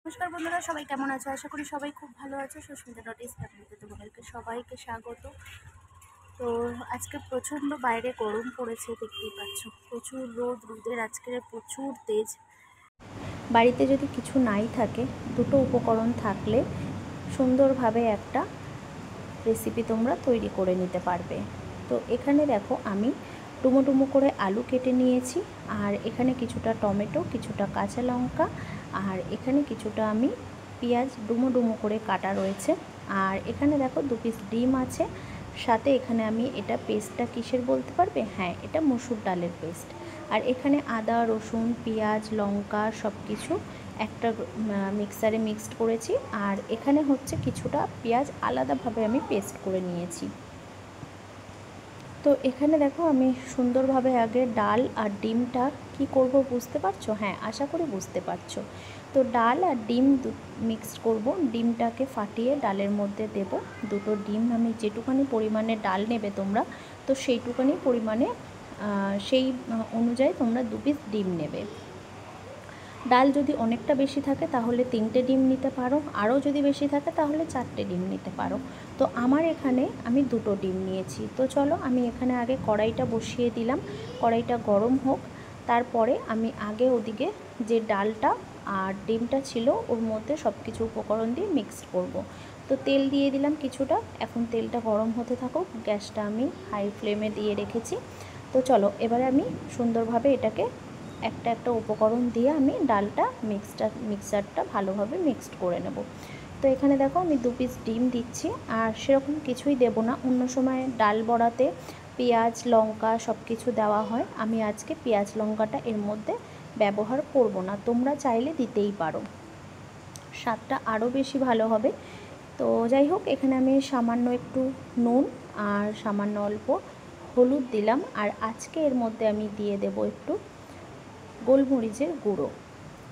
নমস্কার বন্ধুরা, সবাই কেমন আছো? আশা করি সবাই খুব ভালো আছো। সুস্মিতা ডট ফ্যামিলিতে তোমাদেরকে সবাইকে স্বাগত। তো আজকে প্রচণ্ড বাইরে গরম পড়েছে, দেখতেই পাচ্ছ। প্রচুর রোদের আজকে প্রচুর তেজ। বাড়িতে যদি কিছু নাই থাকে, দুটো উপকরণ থাকলে সুন্দরভাবে একটা রেসিপি তোমরা তৈরি করে নিতে পারবে। তো এখানে দেখো, আমি ডুমো ডুমো করে আলু কেটে নিয়েছি, আর এখানে কিছুটা টমেটো, কিছুটা কাঁচা লঙ্কা, আর এখানে কিছুটা আমি পেঁয়াজ ডুমো ডুমো করে কাটা রয়েছে। আর এখানে দেখো 2 পিস ডিম আছে। সাথে এখানে আমি এটা পেস্টটা কিসের বলতে পারবে? হ্যাঁ, এটা মসুর ডালের পেস্ট। আর এখানে আদা, রসুন, পেঁয়াজ, লঙ্কা সব কিছু একটা মিক্সারে মিক্সড করেছি। আর এখানে হচ্ছে কিছুটা পেঁয়াজ আলাদাভাবে আমি পেস্ট করে নিয়েছি। তো এখানে দেখো, আমি সুন্দরভাবে আগে ডাল আর ডিমটা কি করব বুঝতে পারছো? হ্যাঁ, আশা করি বুঝতে পারছো। তো ডাল আর ডিম মিক্সড করব। ডিমটাকে ফাটিয়ে ডালের মধ্যে দেব। দুটো ডিম, আমি যেটুখানি পরিমাণে ডাল নেবে তোমরা, তো সেইটুখানি পরিমাণে সেই অনুযায়ী তোমরা 2 পিস ডিম নেবে। ডাল যদি অনেকটা বেশি থাকে তাহলে 3টে ডিম নিতে পারো, আরও যদি বেশি থাকে তাহলে 4টে ডিম নিতে পারো। তো আমার এখানে আমি 2টো ডিম নিয়েছি। তো চলো, আমি এখানে আগে কড়াইটা বসিয়ে দিলাম। কড়াইটা গরম হোক। তারপরে আমি আগে ওদিকে যে ডালটা আর ডিমটা ছিল ওর মধ্যে সব কিছু উপকরণ দিয়ে মিক্সড করব। তো তেল দিয়ে দিলাম কিছুটা। এখন তেলটা গরম হতে থাকুক। গ্যাসটা আমি হাই ফ্লেমে দিয়ে রেখেছি। তো চলো, এবারে আমি সুন্দরভাবে এটাকে একটা একটা উপকরণ দিয়ে আমি ডালটা মিক্সারটা ভালোভাবে মিক্সড করে নেব। তো এখানে দেখো, আমি 2 পিস ডিম দিচ্ছি। আর সেরকম কিছুই দেব না। অন্য সময় ডাল বড়াতে পেঁয়াজ লঙ্কা সব কিছু দেওয়া হয়, আমি আজকে পেঁয়াজ লঙ্কাটা এর মধ্যে ব্যবহার করব না। তোমরা চাইলে দিতেই পারো, স্বাদটা আরও বেশি ভালো হবে। তো যাই হোক, এখানে আমি সামান্য একটু নুন আর সামান্য অল্প হলুদ দিলাম। আর আজকে এর মধ্যে আমি দিয়ে দেব একটু গোলমরিচের গুঁড়ো।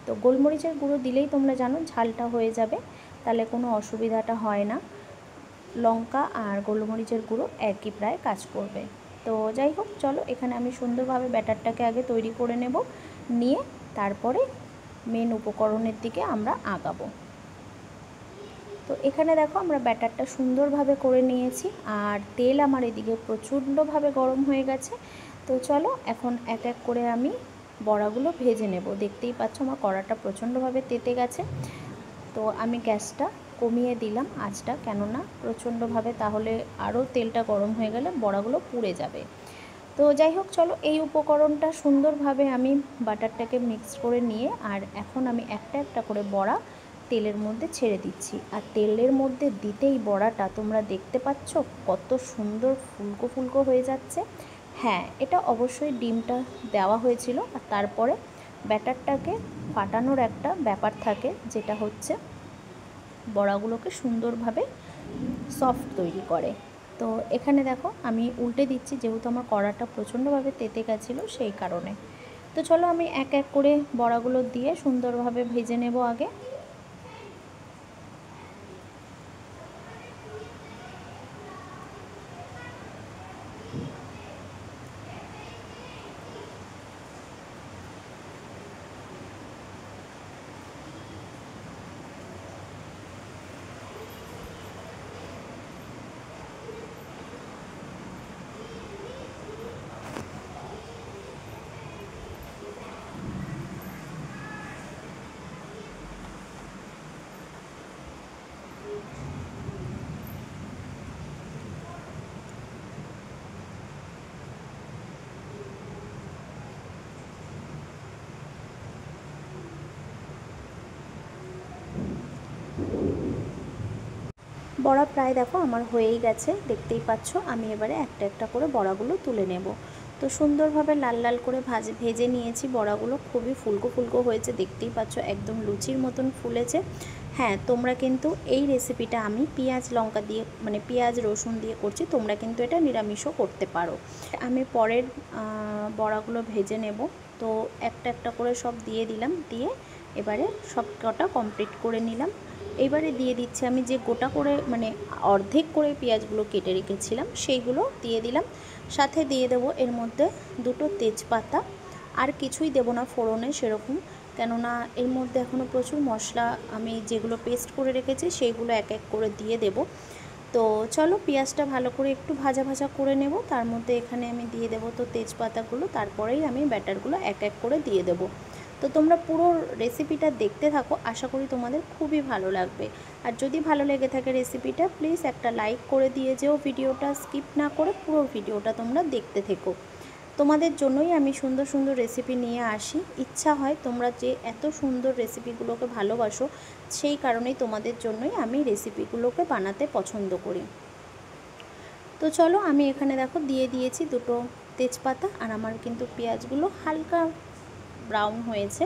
তো গোলমরিচের গুঁড়ো দিলেই তোমরা জানো ঝালটা হয়ে যাবে, তাহলে কোনো অসুবিধাটা হয় না। লঙ্কা আর গোলমরিচের গুঁড়ো একই প্রায় কাজ করবে। তো যাই হোক, চলো, এখানে আমি সুন্দরভাবে ব্যাটারটাকে আগে তৈরি করে নেব। নিয়ে তারপরে মেন উপকরণের দিকে আমরা আগাবো। তো এখানে দেখো, আমরা ব্যাটারটা সুন্দরভাবে করে নিয়েছি। আর তেল আমার এদিকে প্রচণ্ডভাবে গরম হয়ে গেছে। তো চলো, এখন এক এক করে আমি বড়াগুলো ভেজে নেব। দেখতেই পাচ্ছ আমার কড়াটা প্রচণ্ডভাবে তেতে গেছে। তো আমি গ্যাসটা কমিয়ে দিলাম আঁচটা, কেননা প্রচণ্ডভাবে তাহলে আরও তেলটা গরম হয়ে গেলে বড়াগুলো পুড়ে যাবে। তো যাই হোক, চলো, এই উপকরণটা সুন্দরভাবে আমি বাটারটাকে মিক্স করে নিয়ে আর এখন আমি একটা একটা করে বড়া তেলের মধ্যে ছেড়ে দিচ্ছি। আর তেলের মধ্যে দিতেই বড়াটা তোমরা দেখতে পাচ্ছ কত সুন্দর ফুলকো ফুলকো হয়ে যাচ্ছে। হ্যাঁ, এটা অবশ্যই ডিমটা দেওয়া হয়েছিল। আর তারপরে ব্যাটারটাকে ফাটানোর একটা ব্যাপার থাকে, যেটা হচ্ছে বড়াগুলোকে সুন্দরভাবে সফট তৈরি করে। তো এখানে দেখো, আমি উল্টে দিচ্ছি, যেহেতু আমার কড়াটা প্রচণ্ডভাবে তেতে গেছিলো সেই কারণে। তো চলো, আমি এক এক করে বড়াগুলো দিয়ে সুন্দরভাবে ভেজে নেব আগে। বড়া প্রায় দেখো আমার হয়েই গেছে, দেখতেই পাচ্ছ। আমি এবারে একটা একটা করে বড়াগুলো তুলে নেব। তো সুন্দরভাবে লাল লাল করে ভেজে নিয়েছি বড়াগুলো। খুবই ফুলকো ফুলকো হয়েছে, দেখতেই পাচ্ছ, একদম লুচির মতন ফুলেছে। হ্যাঁ, তোমরা কিন্তু এই রেসিপিটা আমি পেঁয়াজ লঙ্কা দিয়ে, মানে পেঁয়াজ রসুন দিয়ে করছি, তোমরা কিন্তু এটা নিরামিষও করতে পারো। আমি পরের বড়াগুলো ভেজে নেব। তো একটা একটা করে সব দিয়ে দিলাম, দিয়ে এবারে সব কটা কমপ্লিট করে নিলাম। এবারে দিয়ে দিচ্ছি আমি যে গোটা করে, মানে অর্ধেক করে পেঁয়াজগুলো কেটে রেখেছিলাম সেইগুলো দিয়ে দিলাম। সাথে দিয়ে দেবো এর মধ্যে 2টো তেজপাতা। আর কিছুই দেবো না ফোড়নে সেরকম। কেননা এর মধ্যে এখনও প্রচুর মশলা আমি যেগুলো পেস্ট করে রেখেছি সেইগুলো এক এক করে দিয়ে দেব। তো চলো পেঁয়াজটা ভালো করে একটু ভাজা ভাজা করে নেব, তার মধ্যে এখানে আমি দিয়ে দেবো তো তেজপাতাগুলো, তারপরেই আমি ব্যাটারগুলো এক এক করে দিয়ে দেব। তো তোমরা পুরো রেসিপিটা দেখতে থাকো, আশা করি তোমাদের খুবই ভালো লাগবে। আর যদি ভালো লেগে থাকে রেসিপিটা, প্লিজ একটা লাইক করে দিয়ে যেও, ভিডিওটা স্কিপ না করে পুরো ভিডিওটা তোমরা দেখতে থেকো। তোমাদের জন্যই আমি সুন্দর সুন্দর রেসিপি নিয়ে আসি। ইচ্ছা হয় তোমরা যে এত সুন্দর রেসিপিগুলোকে ভালোবাসো, সেই কারণেই তোমাদের জন্যই আমি রেসিপিগুলোকে বানাতে পছন্দ করি। তো চলো আমি এখানে দেখো দিয়ে দিয়েছি দুটো তেজপাতা, আর আমার কিন্তু পেঁয়াজগুলো হালকা ব্রাউন হয়েছে।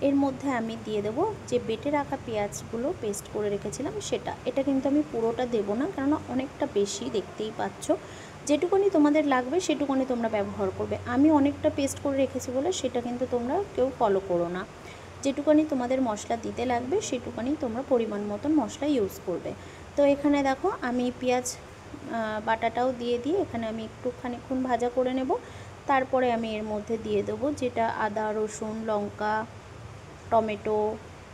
এর মধ্যে আমি দিয়ে দেবো যে বেটে রাখা পেঁয়াজগুলো পেস্ট করে রেখেছিলাম সেটা। এটা কিন্তু আমি পুরোটা দেবো না, কেননা অনেকটা বেশি, দেখতেই পাচ্ছ। যেটুকুনি তোমাদের লাগবে সেটুকুনি তোমরা ব্যবহার করবে। আমি অনেকটা পেস্ট করে রেখেছি বলে সেটা কিন্তু তোমরা কেউ ফলো করো না। যেটুকুনি তোমাদের মশলা দিতে লাগবে সেটুকুনি তোমরা পরিমাণ মতন মশলা ইউজ করবে। তো এখানে দেখো আমি পেঁয়াজ বাটাটাও দিয়ে এখানে আমি একটু খানিকক্ষণ ভাজা করে নেব। তারপরে আমি এর মধ্যে দিয়ে দেবো যেটা আদা রসুন লঙ্কা টমেটো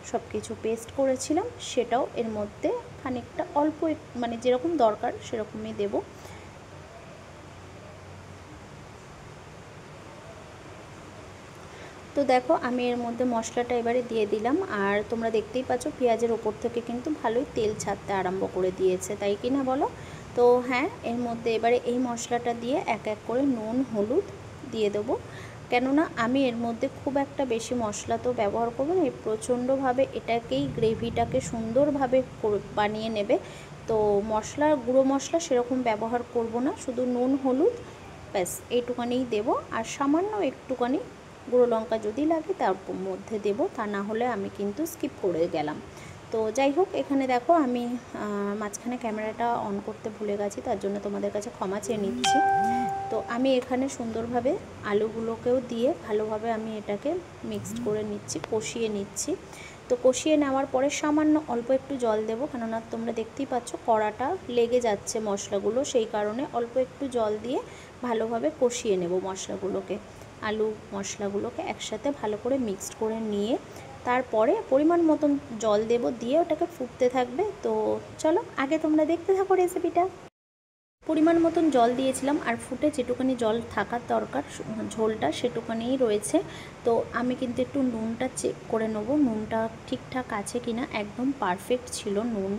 সব কিছু পেস্ট করেছিলাম, সেটাও এর মধ্যে খানিকটা অল্প মানে যেরকম দরকার সেরকমই দেব। তো দেখো আমি এর মধ্যে মশলাটা এবারে দিয়ে দিলাম, আর তোমরা দেখতেই পাচ্ছ পেঁয়াজের ওপর থেকে কিন্তু ভালোই তেল ছাড়তে আরম্ভ করে দিয়েছে, তাই কি না বলো? তো হ্যাঁ, এর মধ্যে এবারে এই মশলাটা দিয়ে এক এক করে নুন হলুদ দিয়ে দেবো। কেননা আমি এর মধ্যে খুব একটা বেশি মশলা তো ব্যবহার করবো না, প্রচণ্ডভাবে এটাকেই গ্রেভিটাকে সুন্দরভাবে বানিয়ে নেবে। তো মশলা গুঁড়ো মশলা সেরকম ব্যবহার করব না, শুধু নুন হলুদ ব্যাস এইটুকানিই দেবো। আর সামান্য একটুখানি গুঁড়ো লঙ্কা যদি লাগে তার মধ্যে দেবো, তা না হলে আমি কিন্তু স্কিপ করে গেলাম। তো যাই হোক, এখানে দেখো আমি মাঝখানে ক্যামেরাটা অন করতে ভুলে গেছি, তার জন্য তোমাদের কাছে ক্ষমা চেয়ে নিচ্ছি। তো আমি এখানে সুন্দরভাবে আলুগুলোকেও দিয়ে ভালোভাবে আমি এটাকে মিক্সড করে নিচ্ছি, কষিয়ে নিচ্ছি। তো কষিয়ে নেওয়ার পরে সামান্য অল্প একটু জল দেবো, কেননা তোমরা দেখতেই পাচ্ছ কড়াটা লেগে যাচ্ছে মশলাগুলো, সেই কারণে অল্প একটু জল দিয়ে ভালোভাবে কষিয়ে নেব মশলাগুলোকে। আলু মশলাগুলোকে একসাথে ভালো করে মিক্সড করে নিয়ে তারপরে পরিমাণ মতন জল দেব, দিয়ে ওটাকে ফুটতে থাকবে। তো চলো আগে তোমরা দেখতে থাকো রেসিপিটা। পরিমাণ মতন জল দিয়েছিলাম, আর ফুটে যেটুকুনি জল থাকার দরকার ঝোলটা সেটুকুনিই রয়েছে। তো আমি কিন্তু একটু নুনটা চেক করে নেবো, নুনটা ঠিকঠাক আছে কি না। একদম পারফেক্ট ছিল নুন।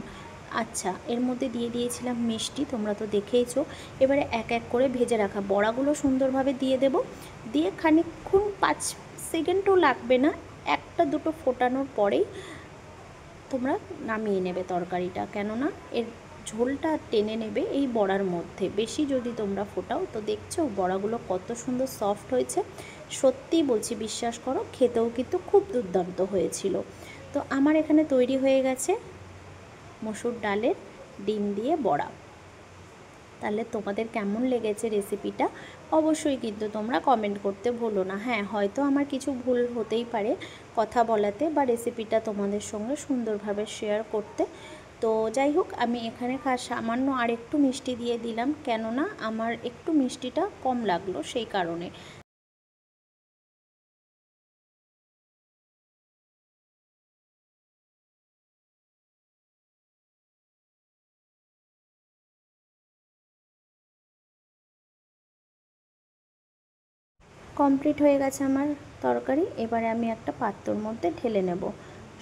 আচ্ছা, এর মধ্যে দিয়ে দিয়েছিলাম মিষ্টি, তোমরা তো দেখেইছো। এবারে এক এক করে ভেজে রাখা বড়াগুলো সুন্দরভাবে দিয়ে দেব, দিয়ে খানিকক্ষণ 5 সেকেন্ডও লাগবে না, একটা দুটো ফোটানোর পরেই তোমরা নামিয়ে নেবে তরকারিটা, কেননা এর ঝোলটা টেনে নেবে এই বড়ার মধ্যে। বেশি যদি তোমরা ফোটাও, তো দেখছো বড়াগুলো কত সুন্দর সফট হয়েছে। সত্যিই বলছি, বিশ্বাস করো, খেতেও কিন্তু খুব দুর্দান্ত হয়েছিল। তো আমার এখানে তৈরি হয়ে গেছে মসুর ডালের ডিম দিয়ে বড়া। তাহলে তোমাদের কেমন লেগেছে রেসিপিটা অবশ্যই কিন্তু তোমরা কমেন্ট করতে ভুলো না। হ্যাঁ, হয়তো আমার কিছু ভুল হতেই পারে কথা বলাতে বা রেসিপিটা তোমাদের সঙ্গে সুন্দরভাবে শেয়ার করতে। তো যাই হোক, আমি এখানে সামান্য আর একটু মিষ্টি দিয়ে দিলাম, কেননা আমার একটু মিষ্টিটা কম লাগলো সেই কারণে। কমপ্লিট হয়ে গেছে আমার তরকারি। এবারে আমি একটা পাত্রর মধ্যে ঢেলে নেব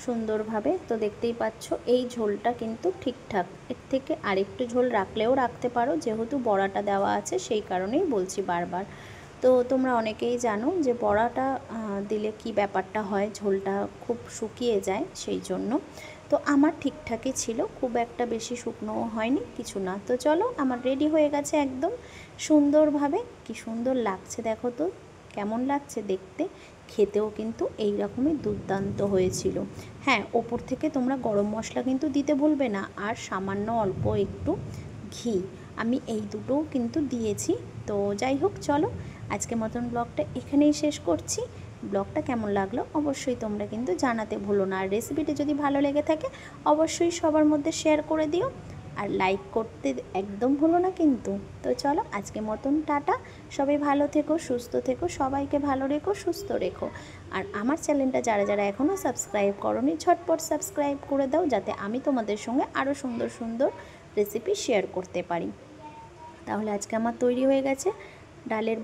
সুন্দরভাবে। তো দেখতেই পাচ্ছ এই ঝোলটা কিন্তু ঠিকঠাক, এর থেকে আরেকটু ঝোল রাখলেও রাখতে পারো, যেহেতু বড়াটা দেওয়া আছে সেই কারণেই বলছি বারবার। তো তোমরা অনেকেই জানো যে বড়াটা দিলে কি ব্যাপারটা হয়, ঝোলটা খুব শুকিয়ে যায় সেই জন্য। তো আমার ঠিকঠাকই ছিল, খুব একটা বেশি শুকনোও হয়নি কিছু না। তো চলো, আমার রেডি হয়ে গেছে একদম সুন্দরভাবে। কি সুন্দর লাগছে দেখো তো, কেমন লাগছে দেখতে, খেতেও কিন্তু এই রকমই দুর্দান্ত হয়েছিল। হ্যাঁ, ওপর থেকে তোমরা গরম মশলা কিন্তু দিতে ভুলবে না, আর সামান্য অল্প একটু ঘি, আমি এই দুটোও কিন্তু দিয়েছি। তো যাই হোক, চলো আজকের মতন ব্লগটা এখানেই শেষ করছি। ব্লগটা কেমন লাগলো অবশ্যই তোমরা কিন্তু জানাতে ভুলো না, আর রেসিপিটা যদি ভালো লেগে থাকে অবশ্যই সবার মধ্যে শেয়ার করে দিও। আর লাইক করতে একদম ভুলো না কিন্তু। তো চলো আজকে মতন টাটা, সবাই ভালো থেকো, সুস্থ থেকো, সবাইকে ভালো রেখো, সুস্থ রেখো। আর আমার চ্যানেলটা যারা যারা এখনও সাবস্ক্রাইব করোনি ঝটপট সাবস্ক্রাইব করে দাও, যাতে আমি তোমাদের সঙ্গে আরও সুন্দর সুন্দর রেসিপি শেয়ার করতে পারি। তাহলে আজকে আমার তৈরি হয়ে গেছে ডালের